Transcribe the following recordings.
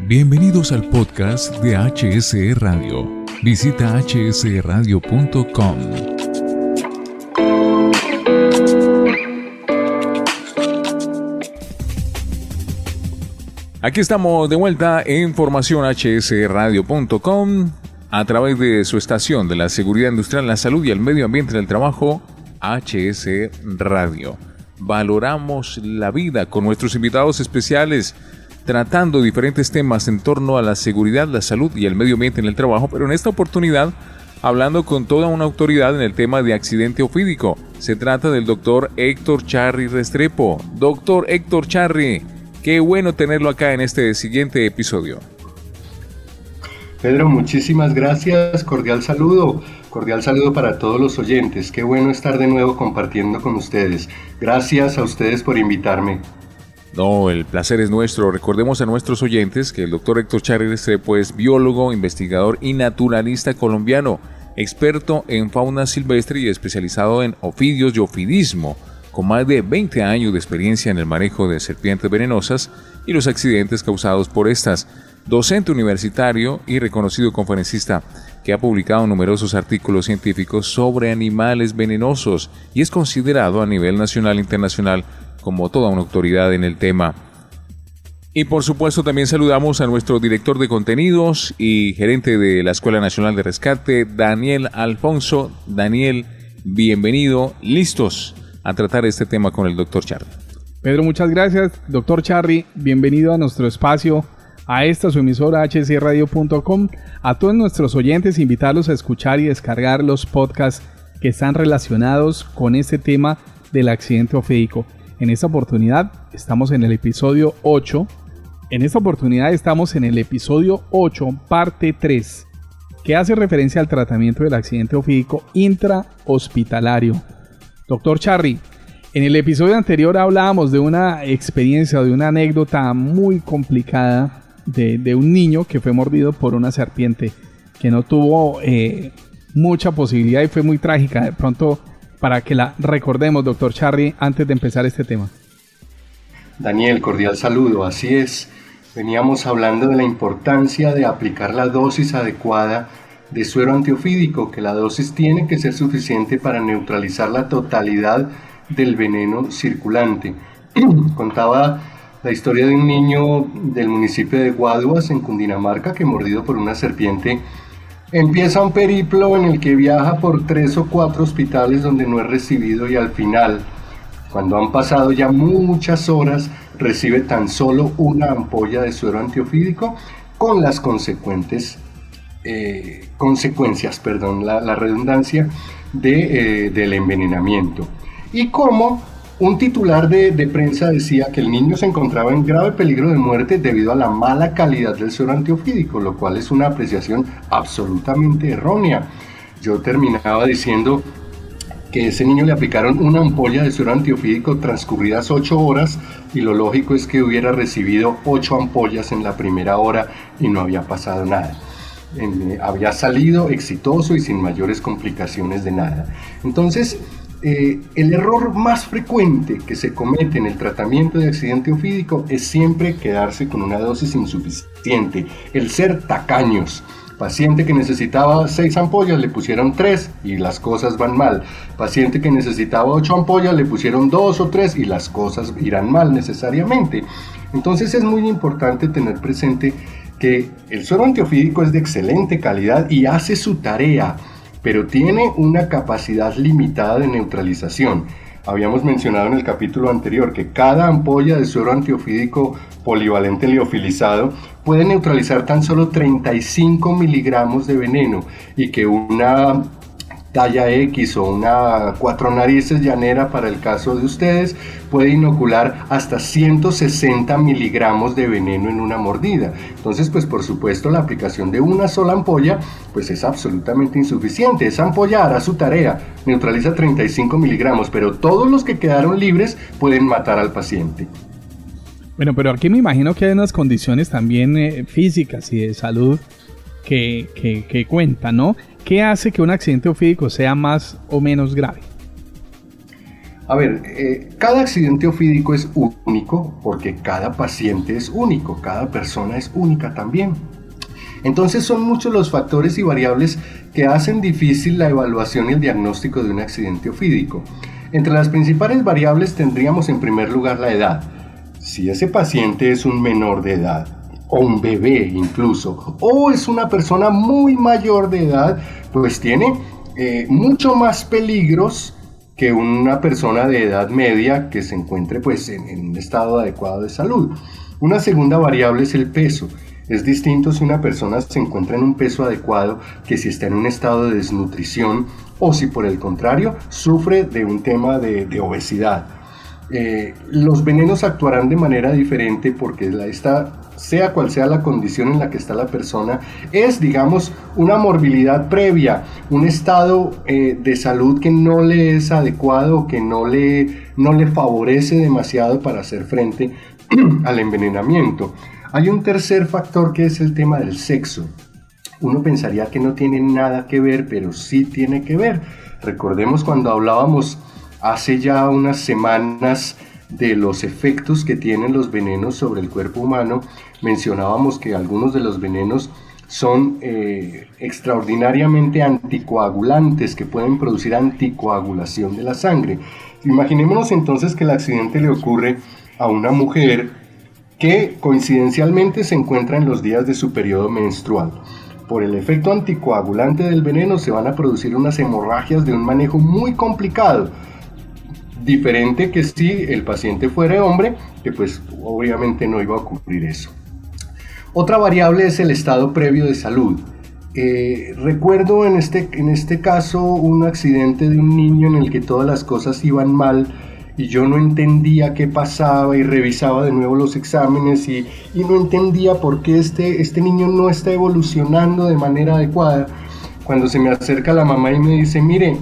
Bienvenidos al podcast de HSE Radio. Visita hsradio.com. Aquí estamos de vuelta en Formación hsradio.com a través de su estación de la Seguridad Industrial, la Salud y el Medio Ambiente del Trabajo, HSE Radio. Valoramos la vida con nuestros invitados especiales, tratando diferentes temas en torno a la seguridad, la salud y el medio ambiente en el trabajo, pero en esta oportunidad hablando con toda una autoridad en el tema de accidente ofídico. Se trata del doctor Héctor Charri Restrepo. Doctor Héctor Charri, qué bueno tenerlo acá en este siguiente episodio. Pedro, muchísimas gracias, cordial saludo para todos los oyentes. Qué bueno estar de nuevo compartiendo con ustedes. Gracias a ustedes por invitarme. No, el placer es nuestro. Recordemos a nuestros oyentes que el doctor Héctor Charri Restrepo es biólogo, investigador y naturalista colombiano, experto en fauna silvestre y especializado en ofidios y ofidismo, con más de 20 años de experiencia en el manejo de serpientes venenosas y los accidentes causados por estas. Docente universitario y reconocido conferencista que ha publicado numerosos artículos científicos sobre animales venenosos y es considerado a nivel nacional e internacional como toda una autoridad en el tema. Y por supuesto también saludamos a nuestro director de contenidos y gerente de la Escuela Nacional de Rescate, Daniel Alfonso. Daniel, bienvenido, listos a tratar este tema con el doctor Charri. Pedro, muchas gracias. Doctor Charri, bienvenido a nuestro espacio, a esta su emisora hsradio.com. A todos nuestros oyentes, invitarlos a escuchar y descargar los podcasts que están relacionados con este tema del accidente ofídico. En esta oportunidad estamos en el episodio 8. Parte 3, que hace referencia al tratamiento del accidente ofídico intrahospitalario. Doctor Charri, en el episodio anterior hablábamos de una experiencia, de una anécdota muy complicada de un niño que fue mordido por una serpiente, que no tuvo mucha posibilidad y fue muy trágica. De pronto, para que la recordemos, doctor Charri, antes de empezar este tema. Daniel, cordial saludo. Así es, veníamos hablando de la importancia de aplicar la dosis adecuada de suero antiofídico, que la dosis tiene que ser suficiente para neutralizar la totalidad del veneno circulante. Contaba la historia de un niño del municipio de Guaduas, en Cundinamarca, que mordido por una serpiente empieza un periplo en el que viaja por 3 o 4 hospitales donde no es recibido, y al final, cuando han pasado ya muchas horas, recibe tan solo una ampolla de suero antiofídico con las consecuencias, la redundancia del envenenamiento. Y como un titular de prensa decía que el niño se encontraba en grave peligro de muerte debido a la mala calidad del suero antiofídico, lo cual es una apreciación absolutamente errónea. Yo terminaba diciendo que a ese niño le aplicaron una ampolla de suero antiofídico transcurridas 8 horas, y lo lógico es que hubiera recibido 8 ampollas en la primera hora y no había pasado nada. Había salido exitoso y sin mayores complicaciones de nada. Entonces, el error más frecuente que se comete en el tratamiento de accidente ofídico es siempre quedarse con una dosis insuficiente, el ser tacaños. Paciente que necesitaba 6 ampollas, le pusieron 3 y las cosas van mal. Paciente que necesitaba 8 ampollas, le pusieron 2 o 3 y las cosas irán mal necesariamente. Entonces es muy importante tener presente que el suero antiofídico es de excelente calidad y hace su tarea, pero tiene una capacidad limitada de neutralización. Habíamos mencionado en el capítulo anterior que cada ampolla de suero antiofídico polivalente liofilizado puede neutralizar tan solo 35 miligramos de veneno, y que una talla X o una 4 narices llanera, para el caso de ustedes, puede inocular hasta 160 miligramos de veneno en una mordida. Entonces, pues por supuesto, la aplicación de una sola ampolla pues es absolutamente insuficiente. Esa ampolla hará su tarea, neutraliza 35 miligramos, pero todos los que quedaron libres pueden matar al paciente. Bueno, pero aquí me imagino que hay unas condiciones también físicas y de salud que cuentan, ¿no? ¿Qué hace que un accidente ofídico sea más o menos grave? A ver, cada accidente ofídico es único porque cada paciente es único, cada persona es única también. Entonces son muchos los factores y variables que hacen difícil la evaluación y el diagnóstico de un accidente ofídico. Entre las principales variables tendríamos en primer lugar la edad. Si ese paciente es un menor de edad, o un bebé incluso, o es una persona muy mayor de edad, pues tiene mucho más peligros que una persona de edad media que se encuentre pues en un estado adecuado de salud. Una segunda variable es el peso. Es distinto si una persona se encuentra en un peso adecuado que si está en un estado de desnutrición o si por el contrario sufre de un tema de obesidad. Los venenos actuarán de manera diferente porque sea cual sea la condición en la que está la persona, es, digamos, una morbilidad previa, un estado de salud que no le es adecuado, que no le favorece demasiado para hacer frente al envenenamiento. Hay un tercer factor que es el tema del sexo. Uno pensaría que no tiene nada que ver, pero sí tiene que ver. Recordemos cuando hablábamos hace ya unas semanas de los efectos que tienen los venenos sobre el cuerpo humano, mencionábamos que algunos de los venenos son extraordinariamente anticoagulantes, que pueden producir anticoagulación de la sangre. Imaginémonos entonces que el accidente le ocurre a una mujer que coincidencialmente se encuentra en los días de su periodo menstrual. Por el efecto anticoagulante del veneno se van a producir unas hemorragias de un manejo muy complicado, diferente que si el paciente fuera hombre, que pues obviamente no iba a ocurrir eso. Otra variable es el estado previo de salud. Recuerdo en este caso un accidente de un niño en el que todas las cosas iban mal y yo no entendía qué pasaba y revisaba de nuevo los exámenes y no entendía por qué este niño no está evolucionando de manera adecuada. Cuando se me acerca la mamá y me dice, mire,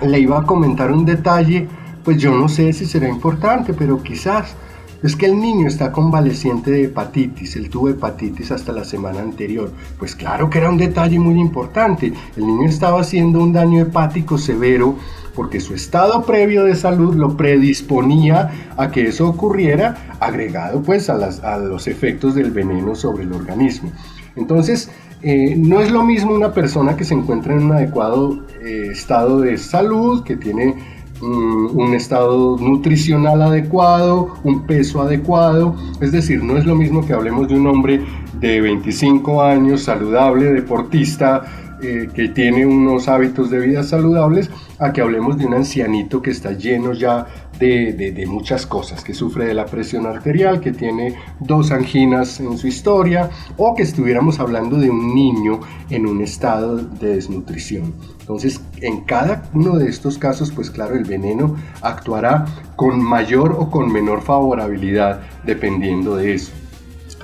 le iba a comentar un detalle, pues yo no sé si será importante, pero quizás. Es que el niño está convaleciente de hepatitis, él tuvo hepatitis hasta la semana anterior. Pues claro que era un detalle muy importante, el niño estaba haciendo un daño hepático severo porque su estado previo de salud lo predisponía a que eso ocurriera, agregado pues a los efectos del veneno sobre el organismo. Entonces, no es lo mismo una persona que se encuentra en un adecuado estado de salud, que tiene un estado nutricional adecuado, un peso adecuado, es decir, no es lo mismo que hablemos de un hombre de 25 años, saludable, deportista, que tiene unos hábitos de vida saludables, a que hablemos de un ancianito que está lleno ya de muchas cosas, que sufre de la presión arterial, que tiene 2 anginas en su historia, o que estuviéramos hablando de un niño en un estado de desnutrición. Entonces, en cada uno de estos casos, pues claro, el veneno actuará con mayor o con menor favorabilidad dependiendo de eso.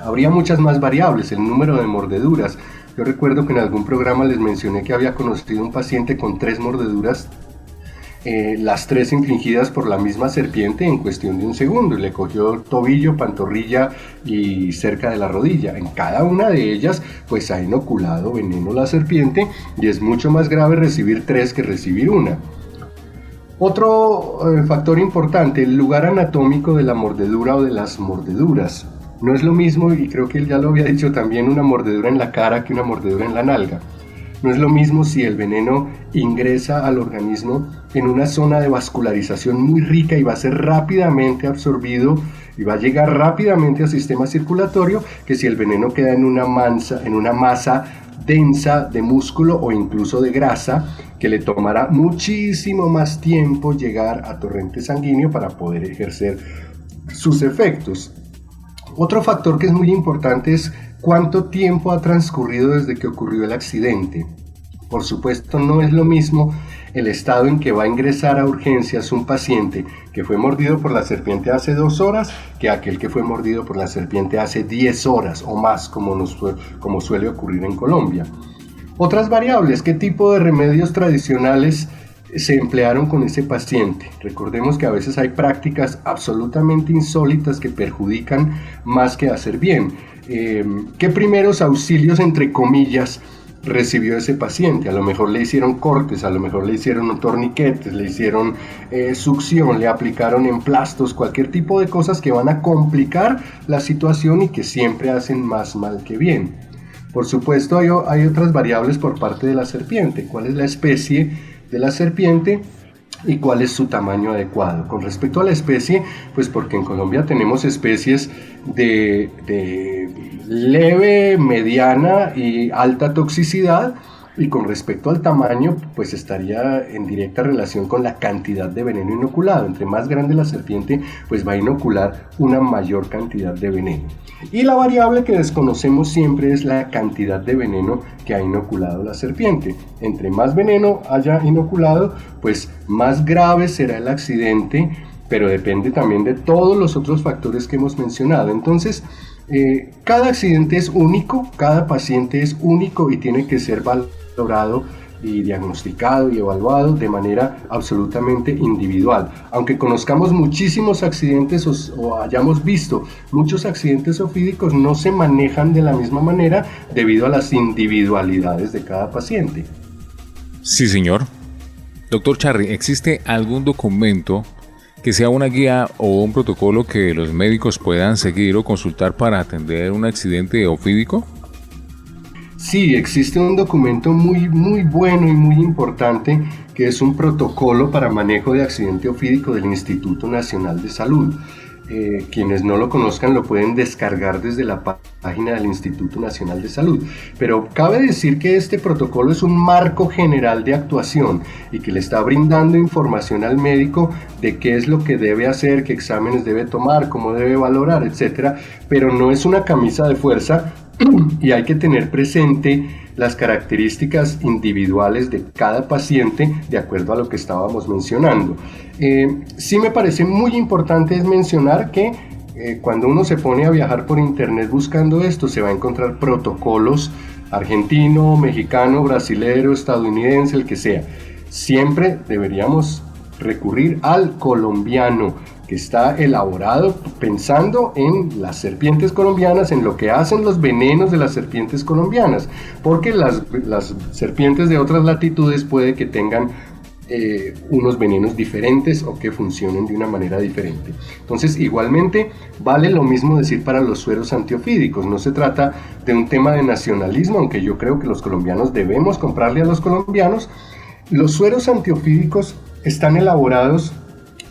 Habría muchas más variables, el número de mordeduras. Yo recuerdo que en algún programa les mencioné que había conocido un paciente con 3 mordeduras, las 3 infligidas por la misma serpiente en cuestión de un segundo, y le cogió tobillo, pantorrilla y cerca de la rodilla. En cada una de ellas pues ha inoculado veneno la serpiente y es mucho más grave recibir 3 que recibir 1. Otro factor importante, el lugar anatómico de la mordedura o de las mordeduras. No es lo mismo, y creo que él ya lo había dicho también, una mordedura en la cara que una mordedura en la nalga. No es lo mismo si el veneno ingresa al organismo en una zona de vascularización muy rica y va a ser rápidamente absorbido y va a llegar rápidamente al sistema circulatorio, que si el veneno queda en una masa densa de músculo o incluso de grasa, que le tomará muchísimo más tiempo llegar a torrente sanguíneo para poder ejercer sus efectos. Otro factor que es muy importante es cuánto tiempo ha transcurrido desde que ocurrió el accidente. Por supuesto, no es lo mismo el estado en que va a ingresar a urgencias un paciente que fue mordido por la serpiente hace 2 horas que aquel que fue mordido por la serpiente hace 10 horas o más, como suele ocurrir en Colombia. Otras variables, ¿qué tipo de remedios tradicionales se emplearon con ese paciente? Recordemos que a veces hay prácticas absolutamente insólitas que perjudican más que hacer bien. ¿Qué primeros auxilios, entre comillas, recibió ese paciente. A lo mejor le hicieron cortes, a lo mejor le hicieron torniquetes, le hicieron succión, le aplicaron emplastos, cualquier tipo de cosas que van a complicar la situación y que siempre hacen más mal que bien. Por supuesto, hay otras variables por parte de la serpiente. ¿Cuál es la especie de la serpiente y cuál es su tamaño adecuado? Con respecto a la especie, pues porque en Colombia tenemos especies de leve, mediana y alta toxicidad, y con respecto al tamaño, pues estaría en directa relación con la cantidad de veneno inoculado. Entre más grande la serpiente, pues va a inocular una mayor cantidad de veneno. Y la variable que desconocemos siempre es la cantidad de veneno que ha inoculado la serpiente. Entre más veneno haya inoculado, pues más grave será el accidente, pero depende también de todos los otros factores que hemos mencionado. Entonces, cada accidente es único, cada paciente es único y tiene que ser valorado y diagnosticado y evaluado de manera absolutamente individual. Aunque conozcamos muchísimos accidentes o hayamos visto muchos accidentes ofídicos, no se manejan de la misma manera debido a las individualidades de cada paciente. Sí, señor. Doctor Charry, ¿existe algún documento que sea una guía o un protocolo que los médicos puedan seguir o consultar para atender un accidente ofídico? Sí, existe un documento muy bueno y muy importante que es un protocolo para manejo de accidente ofídico del Instituto Nacional de Salud. Quienes no lo conozcan lo pueden descargar desde la página del Instituto Nacional de Salud. Pero cabe decir que este protocolo es un marco general de actuación y que le está brindando información al médico de qué es lo que debe hacer, qué exámenes debe tomar, cómo debe valorar, etc. Pero no es una camisa de fuerza y hay que tener presente las características individuales de cada paciente de acuerdo a lo que estábamos mencionando. Sí me parece muy importante es mencionar que cuando uno se pone a viajar por internet buscando esto, se va a encontrar protocolos argentino, mexicano, brasilero, estadounidense, el que sea. Siempre deberíamos recurrir al colombiano, que está elaborado pensando en las serpientes colombianas, en lo que hacen los venenos de las serpientes colombianas, porque las serpientes de otras latitudes puede que tengan unos venenos diferentes o que funcionen de una manera diferente. Entonces, igualmente vale lo mismo decir para los sueros antiofídicos. No se trata de un tema de nacionalismo, aunque yo creo que los colombianos debemos comprarle a los colombianos. Los sueros antiofídicos están elaborados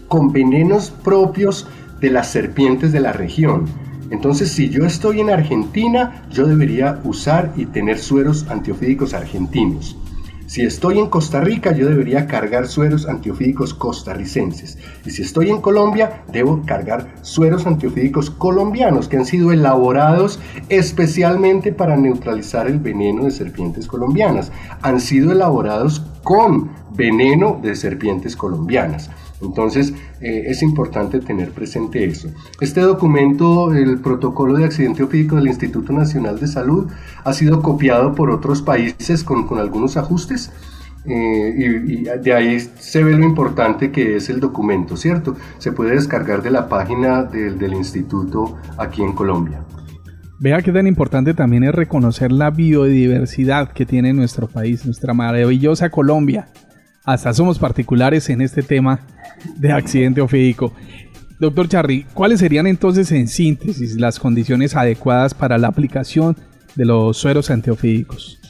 con venenos propios de las serpientes de la región. Entonces, si yo estoy en Argentina, yo debería usar y tener sueros antiofídicos argentinos. Si estoy en Costa Rica, yo debería cargar sueros antiofídicos costarricenses. Y si estoy en Colombia, debo cargar sueros antiofídicos colombianos que han sido elaborados especialmente para neutralizar el veneno de serpientes colombianas. Han sido elaborados con veneno de serpientes colombianas. Entonces es importante tener presente eso. Este documento, el protocolo de accidente ofídico del Instituto Nacional de Salud, ha sido copiado por otros países con algunos ajustes y de ahí se ve lo importante que es el documento, ¿cierto? Se puede descargar de la página del instituto aquí en Colombia. Vea que tan importante también es reconocer la biodiversidad que tiene nuestro país, nuestra maravillosa Colombia. Hasta somos particulares en este tema de accidente ofídico. Doctor Charry, ¿cuáles serían entonces en síntesis las condiciones adecuadas para la aplicación de los sueros antiofídicos?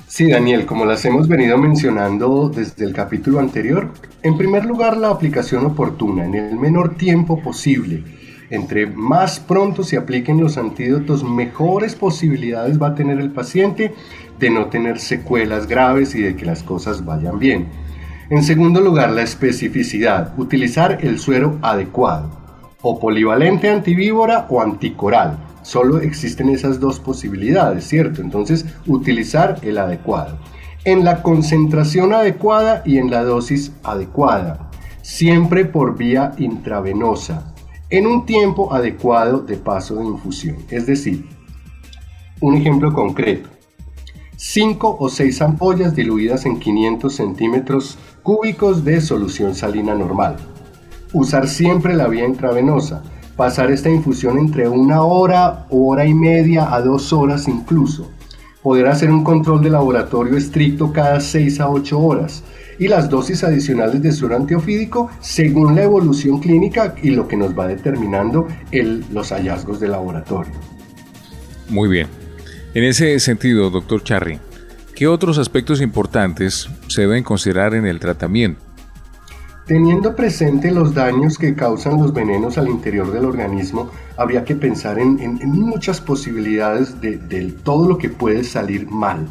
Sí, Daniel, como las hemos venido mencionando desde el capítulo anterior, en primer lugar la aplicación oportuna, en el menor tiempo posible. Entre más pronto se apliquen los antídotos, mejores posibilidades va a tener el paciente de no tener secuelas graves y de que las cosas vayan bien. En segundo lugar, la especificidad, utilizar el suero adecuado, o polivalente antivíbora o anticoral. Solo existen esas dos posibilidades, ¿cierto? Entonces, utilizar el adecuado. En la concentración adecuada y en la dosis adecuada, siempre por vía intravenosa, en un tiempo adecuado de paso de infusión. Es decir, un ejemplo concreto, 5 o 6 ampollas diluidas en 500 centímetros cúbicos de solución salina normal. Usar siempre la vía intravenosa. Pasar esta infusión entre 1 hora, hora y media a 2 horas incluso. poder hacer un control de laboratorio estricto cada 6 a 8 horas y las dosis adicionales de suero antiofídico según la evolución clínica y lo que nos va determinando los hallazgos de laboratorio. Muy bien. En ese sentido, doctor Charry, ¿qué otros aspectos importantes se deben considerar en el tratamiento? Teniendo presente los daños que causan los venenos al interior del organismo, habría que pensar en muchas posibilidades de todo lo que puede salir mal.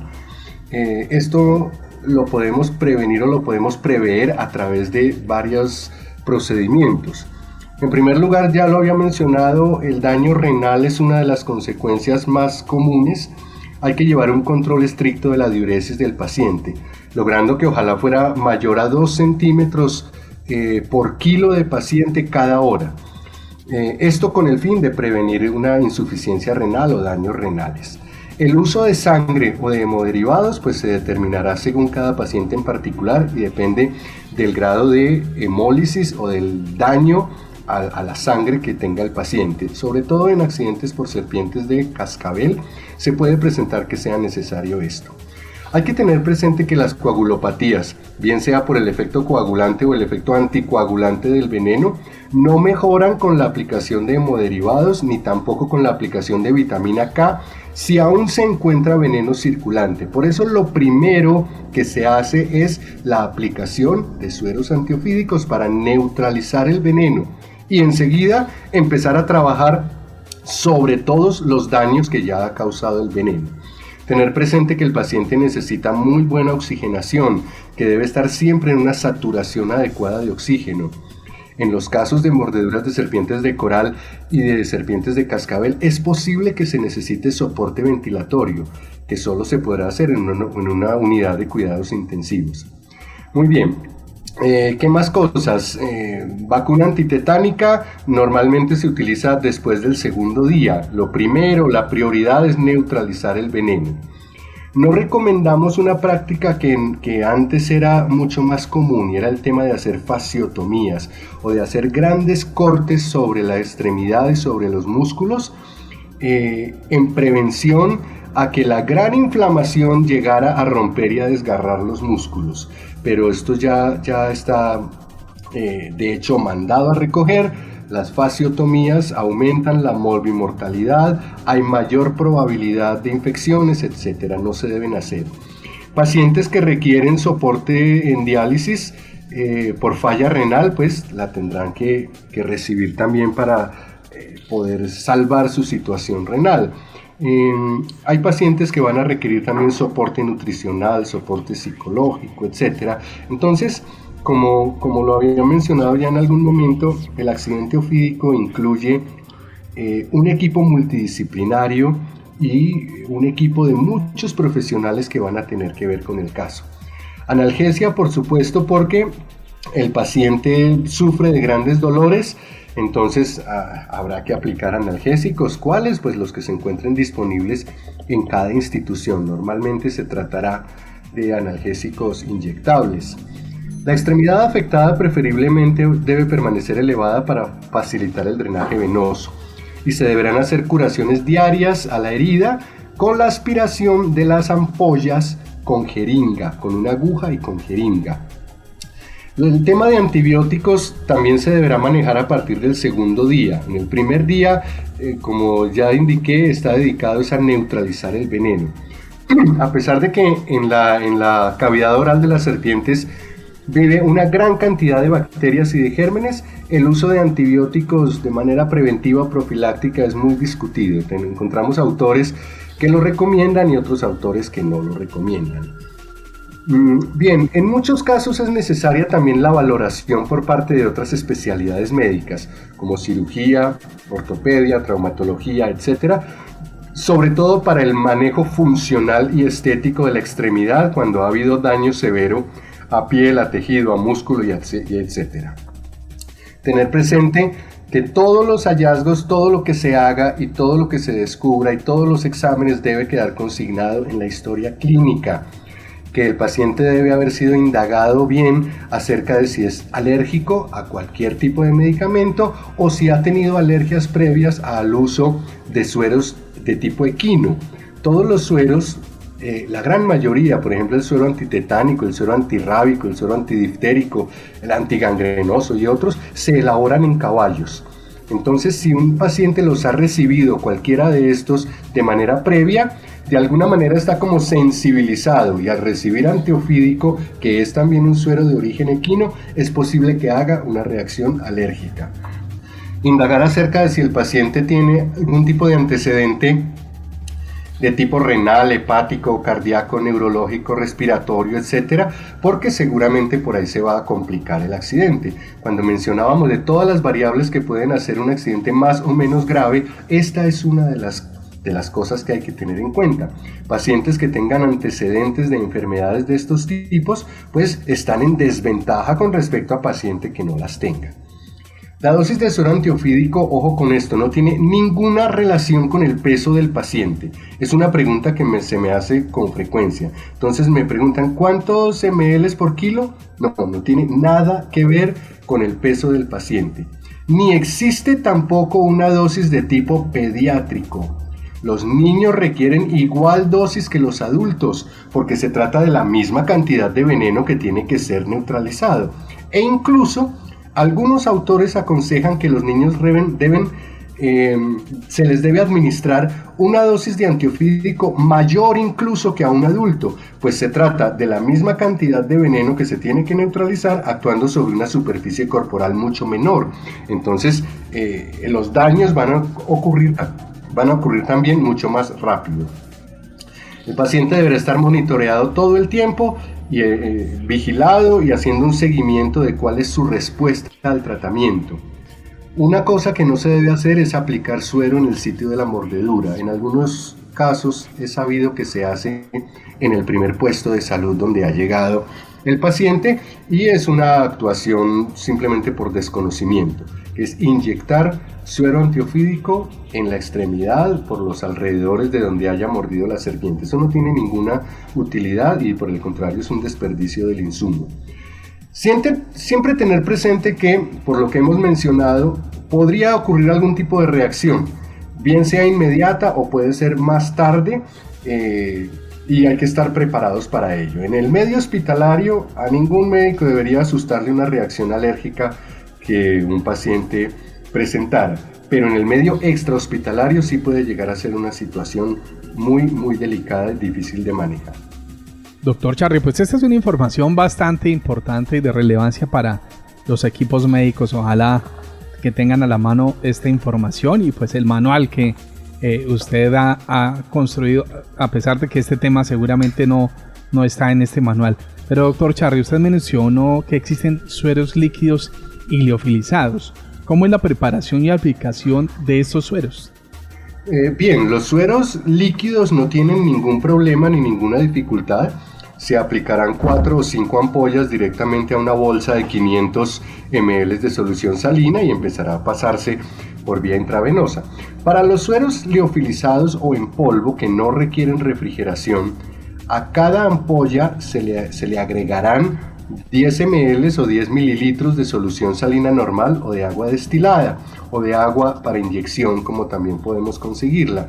Esto lo podemos prevenir o lo podemos prever a través de varios procedimientos. En primer lugar, ya lo había mencionado, el daño renal es una de las consecuencias más comunes. Hay que llevar un control estricto de la diuresis del paciente, logrando que ojalá fuera mayor a 2 centímetros por kilo de paciente cada hora. Esto con el fin de prevenir una insuficiencia renal o daños renales. El uso de sangre o de hemoderivados pues se determinará según cada paciente en particular y depende del grado de hemólisis o del daño a la sangre que tenga el paciente. Sobre todo en accidentes por serpientes de cascabel se puede presentar que sea necesario esto. Hay que tener presente que las coagulopatías, bien sea por el efecto coagulante o el efecto anticoagulante del veneno, no mejoran con la aplicación de hemoderivados ni tampoco con la aplicación de vitamina K si aún se encuentra veneno circulante. Por eso lo primero que se hace es la aplicación de sueros antiofídicos para neutralizar el veneno y enseguida empezar a trabajar sobre todos los daños que ya ha causado el veneno. Tener presente que el paciente necesita muy buena oxigenación, que debe estar siempre en una saturación adecuada de oxígeno. En los casos de mordeduras de serpientes de coral y de serpientes de cascabel es posible que se necesite soporte ventilatorio, que solo se podrá hacer en una unidad de cuidados intensivos. Muy bien. ¿Qué más cosas? Vacuna antitetánica normalmente se utiliza después del segundo día. Lo primero, la prioridad es neutralizar el veneno. No recomendamos una práctica que antes era mucho más común y era el tema de hacer fasciotomías o de hacer grandes cortes sobre la extremidad y sobre los músculos en prevención a que la gran inflamación llegara a romper y a desgarrar los músculos. Pero esto ya está de hecho mandado a recoger. Las fasciotomías aumentan la morbimortalidad, hay mayor probabilidad de infecciones, etc. No se deben hacer. Pacientes que requieren soporte en diálisis por falla renal, pues la tendrán que recibir también para poder salvar su situación renal. Hay pacientes que van a requerir también soporte nutricional, soporte psicológico, etc. Entonces, como lo había mencionado ya en algún momento, el accidente ofídico incluye un equipo multidisciplinario y un equipo de muchos profesionales que van a tener que ver con el caso. Analgesia, por supuesto, porque el paciente sufre de grandes dolores. Entonces habrá que aplicar analgésicos. ¿Cuáles? Pues los que se encuentren disponibles en cada institución. Normalmente se tratará de analgésicos inyectables. La extremidad afectada preferiblemente debe permanecer elevada para facilitar el drenaje venoso y se deberán hacer curaciones diarias a la herida con la aspiración de las ampollas con jeringa, con una aguja y con jeringa. El tema de antibióticos también se deberá manejar a partir del segundo día. En el primer día, como ya indiqué, está dedicado a neutralizar el veneno. A pesar de que en la cavidad oral de las serpientes vive una gran cantidad de bacterias y de gérmenes, el uso de antibióticos de manera preventiva o profiláctica es muy discutido. Encontramos autores que lo recomiendan y otros autores que no lo recomiendan. Bien, en muchos casos es necesaria también la valoración por parte de otras especialidades médicas, como cirugía, ortopedia, traumatología, etc., sobre todo para el manejo funcional y estético de la extremidad cuando ha habido daño severo a piel, a tejido, a músculo y etc. Tener presente que todos los hallazgos, todo lo que se haga y todo lo que se descubra y todos los exámenes debe quedar consignado en la historia clínica, que el paciente debe haber sido indagado bien acerca de si es alérgico a cualquier tipo de medicamento o si ha tenido alergias previas al uso de sueros de tipo equino. Todos los sueros la gran mayoría, por ejemplo el suero antitetánico, el suero antirrábico, el suero antidiftérico, el antigangrenoso y otros, se elaboran en caballos. Entonces, si un paciente los ha recibido, cualquiera de estos, de manera previa, de alguna manera está como sensibilizado, y al recibir antiofídico, que es también un suero de origen equino, es posible que haga una reacción alérgica. Indagar acerca de si el paciente tiene algún tipo de antecedente de tipo renal, hepático, cardíaco, neurológico, respiratorio, etcétera, porque seguramente por ahí se va a complicar el accidente. Cuando mencionábamos de todas las variables que pueden hacer un accidente más o menos grave, esta es una de las cosas que hay que tener en cuenta. Pacientes que tengan antecedentes de enfermedades de estos tipos, pues están en desventaja con respecto a paciente que no las tenga. La dosis de suero antiofídico, ojo con esto, no tiene ninguna relación con el peso del paciente. Es una pregunta que se me hace con frecuencia. Entonces me preguntan, ¿cuántos ml por kilo? No tiene nada que ver con el peso del paciente. Ni existe tampoco una dosis de tipo pediátrico. Los niños requieren igual dosis que los adultos, porque se trata de la misma cantidad de veneno que tiene que ser neutralizado. E incluso algunos autores aconsejan que los niños se les debe administrar una dosis de antiofídico mayor incluso que a un adulto, pues se trata de la misma cantidad de veneno que se tiene que neutralizar actuando sobre una superficie corporal mucho menor. Entonces los daños van a ocurrir también mucho más rápido. El paciente deberá estar monitoreado todo el tiempo y vigilado y haciendo un seguimiento de cuál es su respuesta al tratamiento. Una cosa que no se debe hacer es aplicar suero en el sitio de la mordedura. En algunos casos es sabido que se hace en el primer puesto de salud donde ha llegado el paciente, y es una actuación simplemente por desconocimiento, que es inyectar suero antiofídico en la extremidad por los alrededores de donde haya mordido la serpiente. Eso no tiene ninguna utilidad y por el contrario es un desperdicio del insumo. Siempre tener presente que, por lo que hemos mencionado, podría ocurrir algún tipo de reacción, bien sea inmediata o puede ser más tarde, y hay que estar preparados para ello. En el medio hospitalario, a ningún médico debería asustarle una reacción alérgica que un paciente presentara, pero en el medio extrahospitalario sí puede llegar a ser una situación muy, muy delicada y difícil de manejar. Doctor Charry, pues esta es una información bastante importante y de relevancia para los equipos médicos. Ojalá que tengan a la mano esta información y pues el manual que usted ha construido, a pesar de que este tema seguramente no está en este manual. Pero doctor Charry, usted mencionó que existen sueros líquidos y liofilizados. ¿Cómo es la preparación y aplicación de estos sueros? Bien, los sueros líquidos no tienen ningún problema ni ninguna dificultad. Se aplicarán 4 o 5 ampollas directamente a una bolsa de 500 ml de solución salina y empezará a pasarse por vía intravenosa. Para los sueros liofilizados o en polvo que no requieren refrigeración, a cada ampolla se le agregarán 10 ml o 10 mililitros de solución salina normal o de agua destilada o de agua para inyección, como también podemos conseguirla.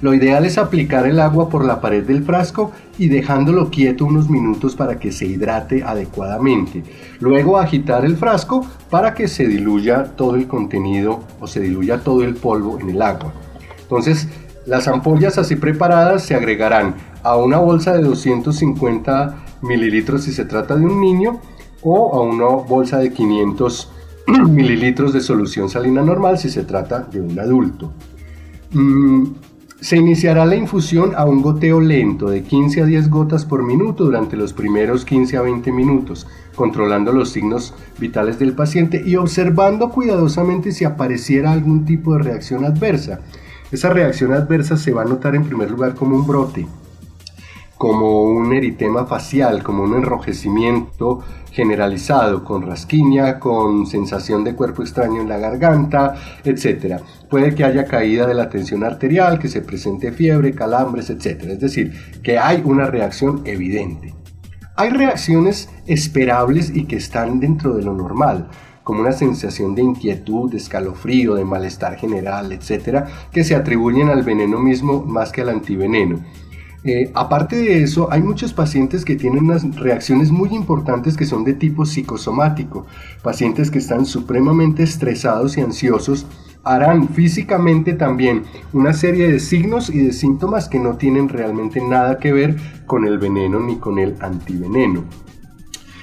Lo ideal es aplicar el agua por la pared del frasco y dejándolo quieto unos minutos para que se hidrate adecuadamente. Luego agitar el frasco para que se diluya todo el contenido o se diluya todo el polvo en el agua. Entonces, las ampollas así preparadas se agregarán a una bolsa de 250 mililitros si se trata de un niño, o a una bolsa de 500 mililitros de solución salina normal si se trata de un adulto. Se iniciará la infusión a un goteo lento de 15 a 10 gotas por minuto durante los primeros 15 a 20 minutos, controlando los signos vitales del paciente y observando cuidadosamente si apareciera algún tipo de reacción adversa. Esa reacción adversa se va a notar en primer lugar como un brote, como un eritema facial, como un enrojecimiento generalizado, con rasquiña, con sensación de cuerpo extraño en la garganta, etc. Puede que haya caída de la tensión arterial, que se presente fiebre, calambres, etc. Es decir, que hay una reacción evidente. Hay reacciones esperables y que están dentro de lo normal, como una sensación de inquietud, de escalofrío, de malestar general, etc., que se atribuyen al veneno mismo más que al antiveneno. Aparte de eso, hay muchos pacientes que tienen unas reacciones muy importantes que son de tipo psicosomático. Pacientes que están supremamente estresados y ansiosos harán físicamente también una serie de signos y de síntomas que no tienen realmente nada que ver con el veneno ni con el antiveneno.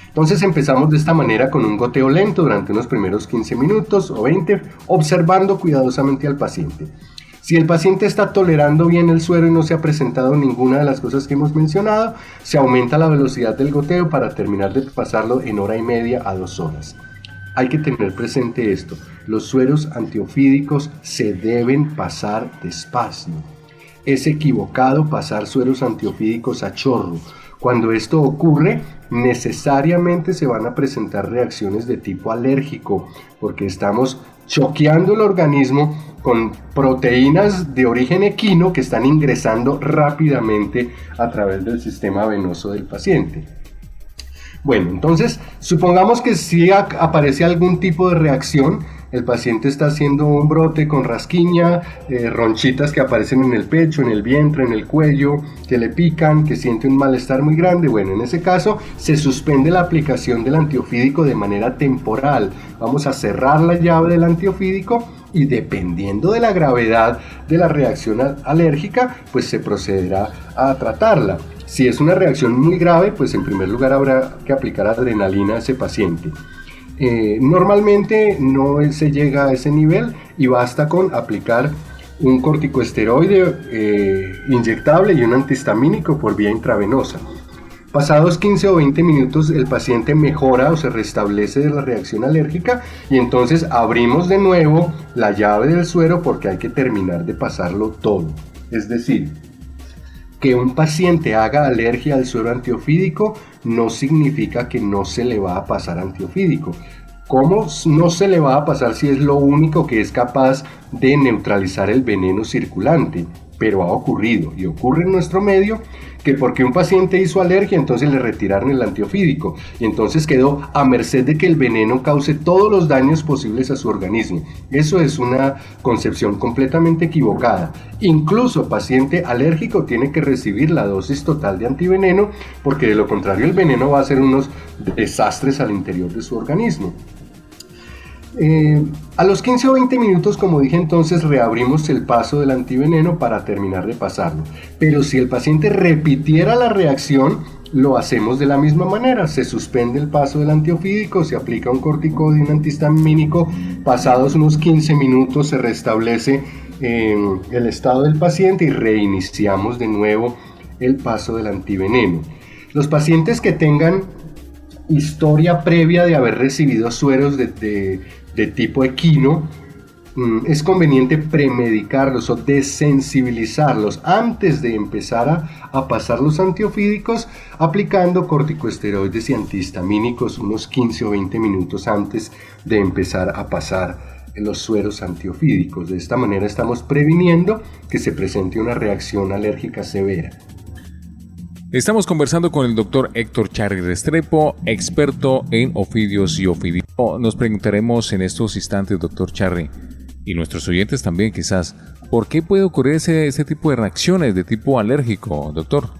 Entonces empezamos de esta manera con un goteo lento durante unos primeros 15 minutos o 20, observando cuidadosamente al paciente. Si el paciente está tolerando bien el suero y no se ha presentado ninguna de las cosas que hemos mencionado, se aumenta la velocidad del goteo para terminar de pasarlo en 1:30 a 2 horas. Hay que tener presente esto: los sueros antiofídicos se deben pasar despacio. Es equivocado pasar sueros antiofídicos a chorro. Cuando esto ocurre, necesariamente se van a presentar reacciones de tipo alérgico, porque estamos choqueando el organismo con proteínas de origen equino que están ingresando rápidamente a través del sistema venoso del paciente. Bueno, entonces, supongamos que si aparece algún tipo de reacción, el paciente está haciendo un brote con rasquiña, ronchitas que aparecen en el pecho, en el vientre, en el cuello, que le pican, que siente un malestar muy grande. Bueno, en ese caso se suspende la aplicación del antiofídico de manera temporal. Vamos a cerrar la llave del antiofídico y dependiendo de la gravedad de la reacción alérgica, pues se procederá a tratarla. Si es una reacción muy grave, pues en primer lugar habrá que aplicar adrenalina a ese paciente. Normalmente no se llega a ese nivel y basta con aplicar un corticosteroide inyectable y un antihistamínico por vía intravenosa. Pasados 15 o 20 minutos el paciente mejora o se restablece de la reacción alérgica y entonces abrimos de nuevo la llave del suero porque hay que terminar de pasarlo todo. Es decir, que un paciente haga alergia al suero antiofídico no significa que no se le va a pasar antiofídico. ¿Cómo no se le va a pasar si es lo único que es capaz de neutralizar el veneno circulante? Pero ha ocurrido y ocurre en nuestro medio que porque un paciente hizo alergia entonces le retiraron el antiofídico y entonces quedó a merced de que el veneno cause todos los daños posibles a su organismo. Eso es una concepción completamente equivocada. Incluso paciente alérgico tiene que recibir la dosis total de antiveneno porque de lo contrario el veneno va a hacer unos desastres al interior de su organismo. A los 15 o 20 minutos, como dije entonces, reabrimos el paso del antiveneno para terminar de pasarlo. Pero si el paciente repitiera la reacción, lo hacemos de la misma manera. Se suspende el paso del antiofídico, se aplica un corticoide y un antihistamínico. Pasados unos 15 minutos se restablece el estado del paciente y reiniciamos de nuevo el paso del antiveneno. Los pacientes que tengan historia previa de haber recibido sueros de tipo equino, es conveniente premedicarlos o desensibilizarlos antes de empezar a pasar los antiofídicos, aplicando corticosteroides y antihistamínicos unos 15 o 20 minutos antes de empezar a pasar los sueros antiofídicos. De esta manera estamos previniendo que se presente una reacción alérgica severa. Estamos conversando con el doctor Héctor Charri Restrepo, experto en ofidios y ofidito. Nos preguntaremos en estos instantes, doctor Charri, y nuestros oyentes también quizás, ¿por qué puede ocurrir ese tipo de reacciones de tipo alérgico, doctor?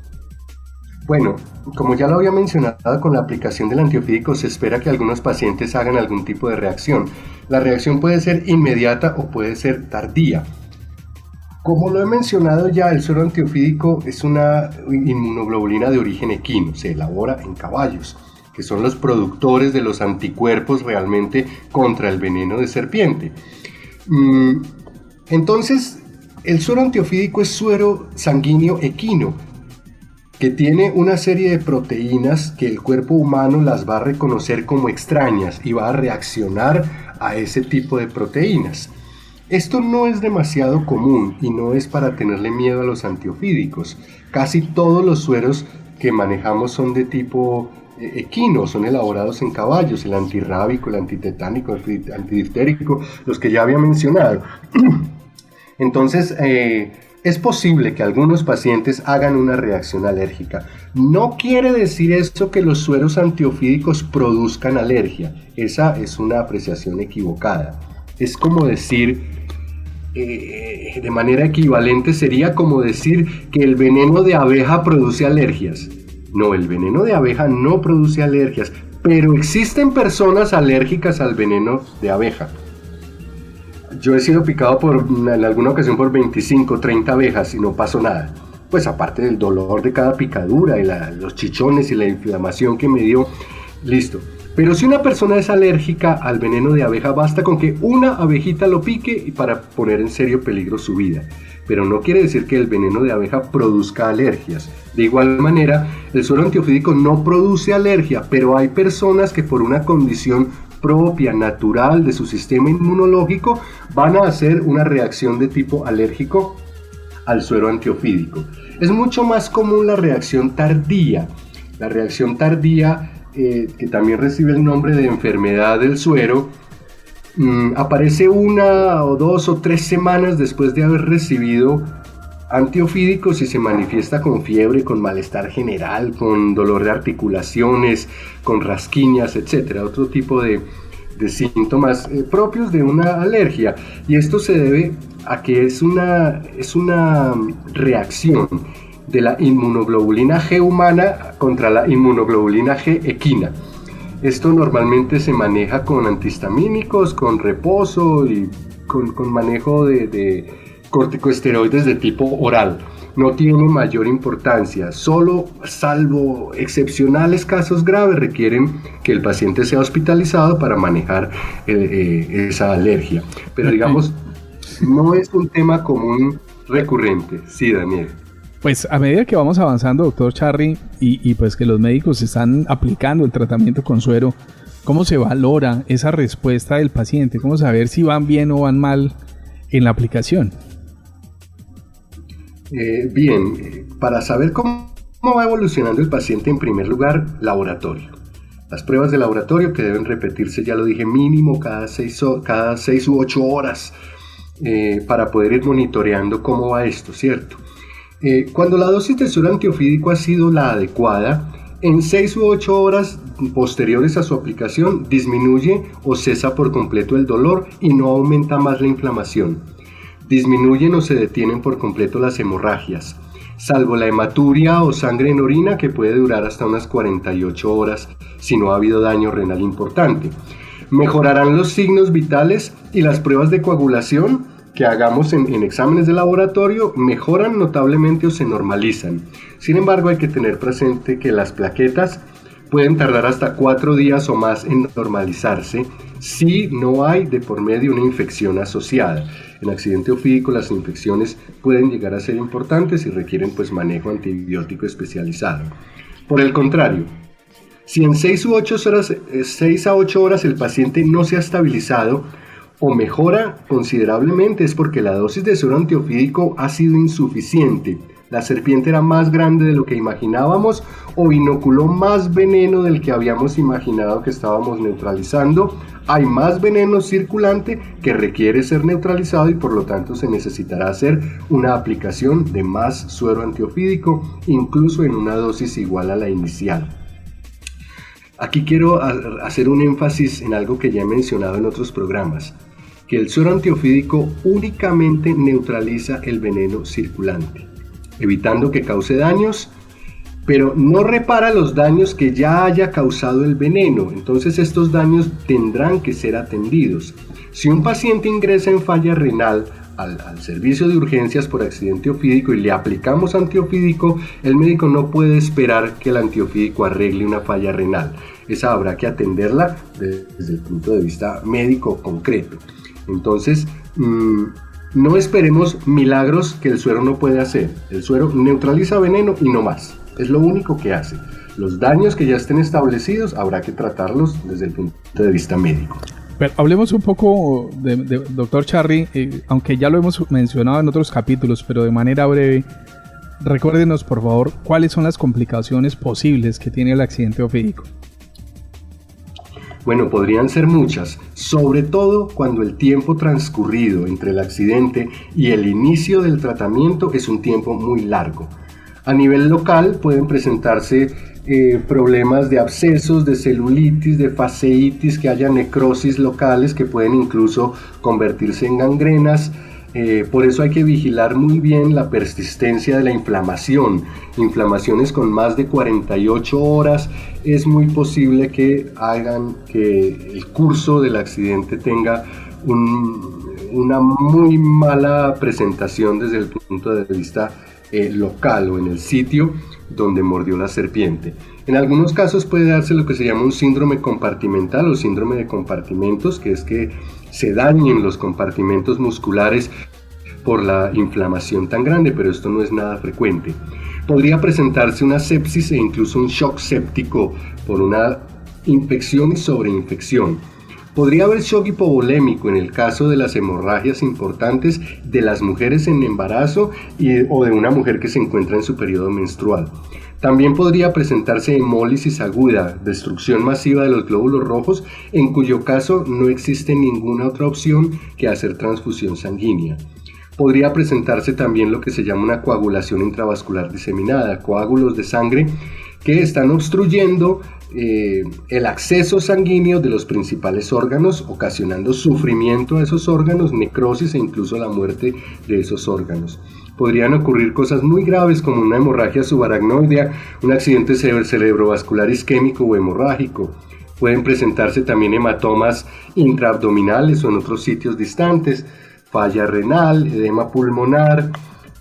Bueno, como ya lo había mencionado, con la aplicación del antiofídico se espera que algunos pacientes hagan algún tipo de reacción. La reacción puede ser inmediata o puede ser tardía. Como lo he mencionado ya, el suero antiofídico es una inmunoglobulina de origen equino, se elabora en caballos, que son los productores de los anticuerpos realmente contra el veneno de serpiente. Entonces, el suero antiofídico es suero sanguíneo equino, que tiene una serie de proteínas que el cuerpo humano las va a reconocer como extrañas y va a reaccionar a ese tipo de proteínas. Esto no es demasiado común y no es para tenerle miedo a los antiofídicos. Casi todos los sueros que manejamos son de tipo equino, son elaborados en caballos, el antirrábico, el antitetánico, el antidiftérico, los que ya había mencionado. Entonces, es posible que algunos pacientes hagan una reacción alérgica. No quiere decir esto que los sueros antiofídicos produzcan alergia. Esa es una apreciación equivocada. Es como decir de manera equivalente sería como decir que el veneno de abeja produce alergias. No, el veneno de abeja no produce alergias, pero existen personas alérgicas al veneno de abeja. Yo he sido picado en alguna ocasión por 25, 30 abejas y no pasó nada. Pues aparte del dolor de cada picadura y los chichones y la inflamación que me dio, listo. Pero si una persona es alérgica al veneno de abeja, basta con que una abejita lo pique y para poner en serio peligro su vida. Pero no quiere decir que el veneno de abeja produzca alergias. De igual manera, el suero antiofídico no produce alergia, pero hay personas que por una condición propia, natural de su sistema inmunológico, van a hacer una reacción de tipo alérgico al suero antiofídico. Es mucho más común la reacción tardía. La reacción tardía, que también recibe el nombre de enfermedad del suero, aparece 1 o 2 o 3 semanas después de haber recibido antiofídicos y se manifiesta con fiebre, con malestar general, con dolor de articulaciones, con rasquiñas, etcétera, otro tipo de síntomas propios de una alergia. Y esto se debe a que es una reacción de la inmunoglobulina G humana contra la inmunoglobulina G equina. Esto normalmente se maneja con antihistamínicos, con reposo y con manejo de corticosteroides de tipo oral. No tiene mayor importancia, solo salvo excepcionales casos graves requieren que el paciente sea hospitalizado para manejar esa alergia. Pero digamos, no es un tema común recurrente. Sí, Daniel. Pues a medida que vamos avanzando, doctor Charry, y pues que los médicos están aplicando el tratamiento con suero, ¿cómo se valora esa respuesta del paciente? ¿Cómo saber si van bien o van mal en la aplicación? Bien, para saber cómo va evolucionando el paciente, en primer lugar, laboratorio. Las pruebas de laboratorio que deben repetirse, ya lo dije, mínimo cada 6 u 8 horas para poder ir monitoreando cómo va esto, ¿cierto? Cuando la dosis de suero antiofídico ha sido la adecuada, en 6 u 8 horas posteriores a su aplicación disminuye o cesa por completo el dolor y no aumenta más la inflamación. Disminuyen o se detienen por completo las hemorragias, salvo la hematuria o sangre en orina que puede durar hasta unas 48 horas si no ha habido daño renal importante. Mejorarán los signos vitales y las pruebas de coagulación que hagamos en exámenes de laboratorio mejoran notablemente o se normalizan. Sin embargo, hay que tener presente que las plaquetas pueden tardar hasta 4 días o más en normalizarse si no hay de por medio una infección asociada. En accidente ofídico las infecciones pueden llegar a ser importantes y requieren pues manejo antibiótico especializado. Por el contrario, si en 6 a 8 horas el paciente no se ha estabilizado o mejora considerablemente, es porque la dosis de suero antiofídico ha sido insuficiente. La serpiente era más grande de lo que imaginábamos o inoculó más veneno del que habíamos imaginado que estábamos neutralizando. Hay más veneno circulante que requiere ser neutralizado y por lo tanto se necesitará hacer una aplicación de más suero antiofídico, incluso en una dosis igual a la inicial. Aquí quiero hacer un énfasis en algo que ya he mencionado en otros programas, que el suero antiofídico únicamente neutraliza el veneno circulante, evitando que cause daños, pero no repara los daños que ya haya causado el veneno. Entonces estos daños tendrán que ser atendidos. Si un paciente ingresa en falla renal al servicio de urgencias por accidente ofídico y le aplicamos antiofídico, el médico no puede esperar que el antiofídico arregle una falla renal. Esa habrá que atenderla desde el punto de vista médico concreto. Entonces, no esperemos milagros que el suero no puede hacer. El suero neutraliza veneno y no más. Es lo único que hace. Los daños que ya estén establecidos habrá que tratarlos desde el punto de vista médico. Pero hablemos un poco de doctor Charry, aunque ya lo hemos mencionado en otros capítulos, pero de manera breve. Recuérdenos, por favor, cuáles son las complicaciones posibles que tiene el accidente ofídico. Bueno, podrían ser muchas, sobre todo cuando el tiempo transcurrido entre el accidente y el inicio del tratamiento es un tiempo muy largo. A nivel local pueden presentarse problemas de abscesos, de celulitis, de fasciitis, que haya necrosis locales que pueden incluso convertirse en gangrenas. Por eso hay que vigilar muy bien la persistencia de la inflamación. Inflamaciones con más de 48 horas es muy posible que hagan que el curso del accidente tenga una muy mala presentación desde el punto de vista local o en el sitio donde mordió la serpiente. En algunos casos puede darse lo que se llama un síndrome compartimental o síndrome de compartimentos, que es que se dañen los compartimentos musculares por la inflamación tan grande, pero esto no es nada frecuente. Podría presentarse una sepsis e incluso un shock séptico por una infección y sobreinfección. Podría haber shock hipovolémico en el caso de las hemorragias importantes de las mujeres en embarazo o de una mujer que se encuentra en su periodo menstrual. También podría presentarse hemólisis aguda, destrucción masiva de los glóbulos rojos, en cuyo caso no existe ninguna otra opción que hacer transfusión sanguínea. Podría presentarse también lo que se llama una coagulación intravascular diseminada, coágulos de sangre que están obstruyendo el acceso sanguíneo de los principales órganos, ocasionando sufrimiento a esos órganos, necrosis e incluso la muerte de esos órganos. Podrían ocurrir cosas muy graves como una hemorragia subaracnoidea, un accidente cerebrovascular isquémico o hemorrágico. Pueden presentarse también hematomas intraabdominales o en otros sitios distantes, falla renal, edema pulmonar,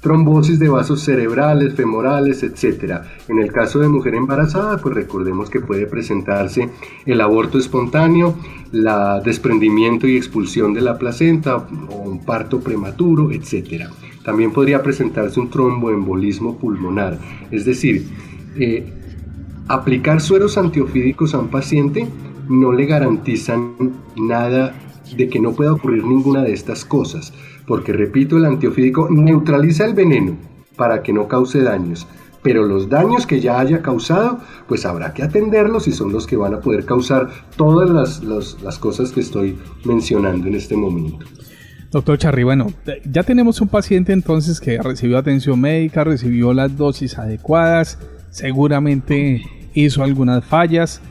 trombosis de vasos cerebrales, femorales, etc. En el caso de mujer embarazada, pues recordemos que puede presentarse el aborto espontáneo, el desprendimiento y expulsión de la placenta o un parto prematuro, etc. También podría presentarse un tromboembolismo pulmonar, es decir, aplicar sueros antiofídicos a un paciente no le garantizan nada de que no pueda ocurrir ninguna de estas cosas, porque repito, el antiofídico neutraliza el veneno para que no cause daños, pero los daños que ya haya causado, pues habrá que atenderlos y son los que van a poder causar todas las cosas que estoy mencionando en este momento. Doctor Charry, bueno, ya tenemos un paciente entonces que recibió atención médica, recibió las dosis adecuadas, seguramente hizo algunas fallas,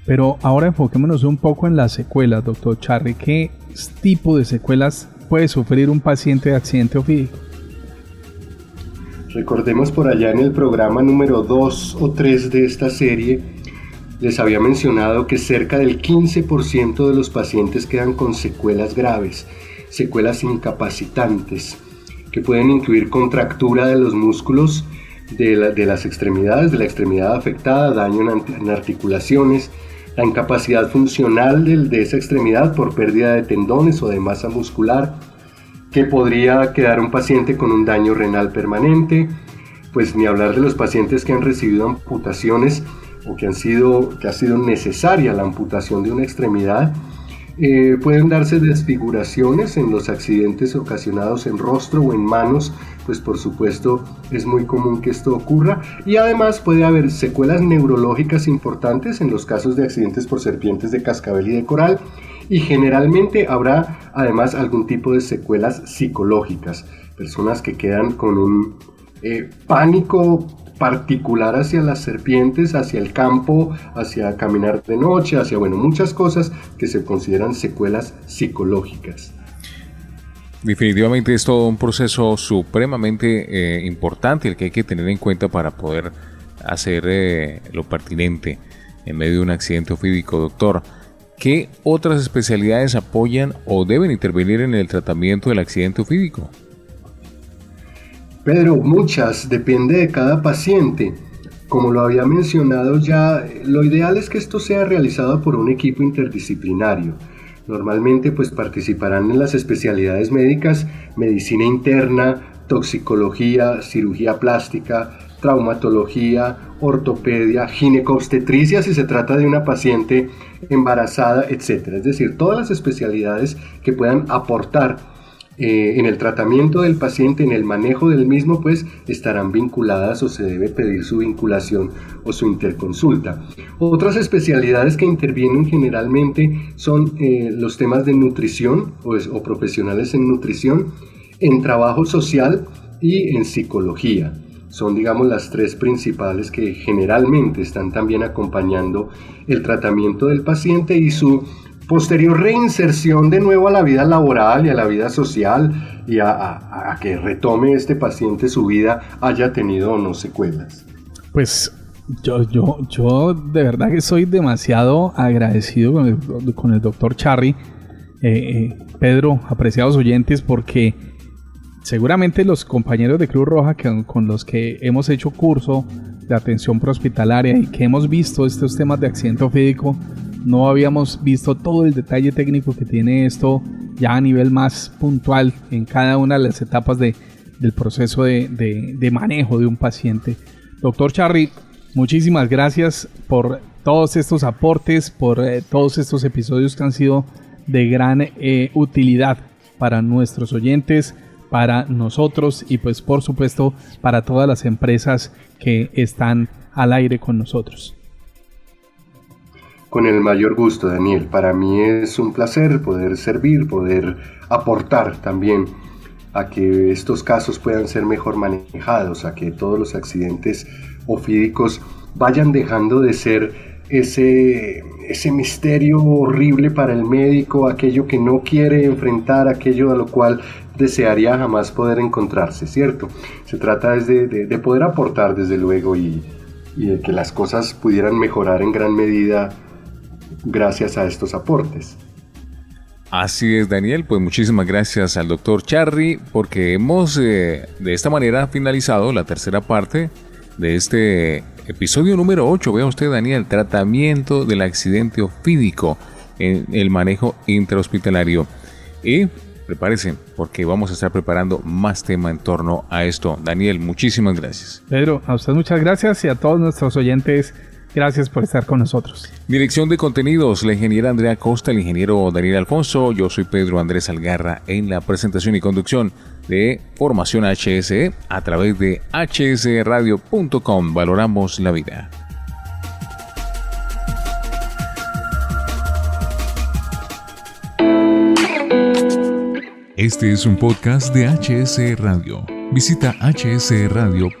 pero ahora enfoquémonos un poco en las secuelas, doctor Charry. ¿Qué tipo de secuelas puede sufrir un paciente de accidente ofídico? Recordemos por allá en el programa número 2 o 3 de esta serie, les había mencionado que cerca del 15% de los pacientes quedan con secuelas graves, secuelas incapacitantes, que pueden incluir contractura de los músculos de las extremidades, de la extremidad afectada, daño en articulaciones, la incapacidad funcional de esa extremidad por pérdida de tendones o de masa muscular, que podría quedar un paciente con un daño renal permanente, pues ni hablar de los pacientes que han recibido amputaciones o que ha sido necesaria la amputación de una extremidad. Pueden darse desfiguraciones en los accidentes ocasionados en rostro o en manos, pues por supuesto es muy común que esto ocurra, y además puede haber secuelas neurológicas importantes en los casos de accidentes por serpientes de cascabel y de coral, y generalmente habrá además algún tipo de secuelas psicológicas, personas que quedan con un pánico particular hacia las serpientes, hacia el campo, hacia caminar de noche, hacia muchas cosas que se consideran secuelas psicológicas. Definitivamente es todo un proceso supremamente importante el que hay que tener en cuenta para poder hacer lo pertinente en medio de un accidente ofídico. Doctor, ¿qué otras especialidades apoyan o deben intervenir en el tratamiento del accidente ofídico? Pedro, muchas, depende de cada paciente. Como lo había mencionado ya, lo ideal es que esto sea realizado por un equipo interdisciplinario. Normalmente pues participarán en las especialidades médicas, medicina interna, toxicología, cirugía plástica, traumatología, ortopedia, ginecobstetricia si se trata de una paciente embarazada, etc. Es decir, todas las especialidades que puedan aportar en el tratamiento del paciente, en el manejo del mismo, pues estarán vinculadas o se debe pedir su vinculación o su interconsulta. Otras especialidades que intervienen generalmente son los temas de nutrición o profesionales en nutrición, en trabajo social y en psicología. Son, digamos, las tres principales que generalmente están también acompañando el tratamiento del paciente y su posterior reinserción de nuevo a la vida laboral y a la vida social y a que retome este paciente su vida, haya tenido o no secuelas? Pues yo de verdad que soy demasiado agradecido con el doctor Charry, Pedro, apreciados oyentes, porque seguramente los compañeros de Cruz Roja con los que hemos hecho curso de atención prehospitalaria y que hemos visto estos temas de accidente ofídico, no habíamos visto todo el detalle técnico que tiene esto ya a nivel más puntual en cada una de las etapas del proceso de manejo de un paciente. Doctor Charry, muchísimas gracias por todos estos aportes, por todos estos episodios que han sido de gran utilidad para nuestros oyentes, para nosotros y pues por supuesto para todas las empresas que están al aire con nosotros. Con el mayor gusto, Daniel. Para mí es un placer poder servir, poder aportar también a que estos casos puedan ser mejor manejados, a que todos los accidentes ofídicos vayan dejando de ser ese misterio horrible para el médico, aquello que no quiere enfrentar, aquello a lo cual desearía jamás poder encontrarse, ¿cierto? Se trata de poder aportar, desde luego, y de que las cosas pudieran mejorar en gran medida gracias a estos aportes. Así es, Daniel, pues muchísimas gracias al doctor Charry, porque hemos de esta manera finalizado la tercera parte de este episodio número 8. Vea usted, Daniel, tratamiento del accidente ofídico en el manejo intrahospitalario. Y prepárese, porque vamos a estar preparando más tema en torno a esto. Daniel, muchísimas gracias. Pedro, a usted muchas gracias y a todos nuestros oyentes, gracias por estar con nosotros. Dirección de contenidos, la ingeniera Andrea Costa, el ingeniero Daniel Alfonso, yo soy Pedro Andrés Algarra en la presentación y conducción de Formación HSE a través de hsradio.com. Valoramos la vida. Este es un podcast de HSE Radio. Visita hsradio.com.